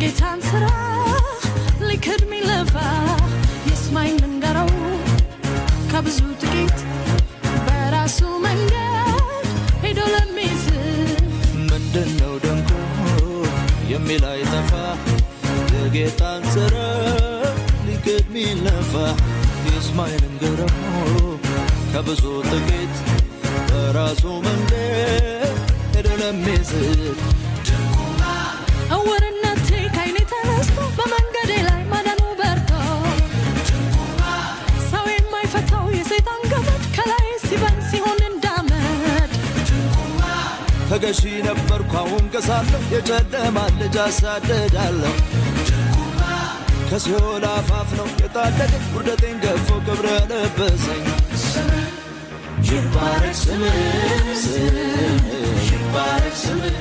የጌታን ሥራ ሊክድ ሚለፋ ይስማኝ ልንገረው ከብዙ ጥቂት በራሱ መንገድ ሄዶ ለሚስት ምንድነው ደንቆ የሚል አይጠፋ የጌታን ሥራ ሊክድ ሚለፋ ይስማኝ ልንገረው ከብዙ ጥቂት በራሱ መንገድ ሄዶ ለሚስት እውርነቴ ከዓይኔ ተነስቶ በመንገዴ ላይ ማዳኑ በርቶ ሰው የማይፈታው የሰይጣን ገመድ ከላይ ሲበን ሲሆን እንዳመድ ተገዢ ነበርኩ አሁን ከሳለሁ የጨለማ ልጅ አሳድዳለሁ ከሲኦል አፋፍ ነው የታደገኝ ውርደቴን ገፎ ክብር ለበሰኝ ይባረክ ስምህ ይባረክ ስምህ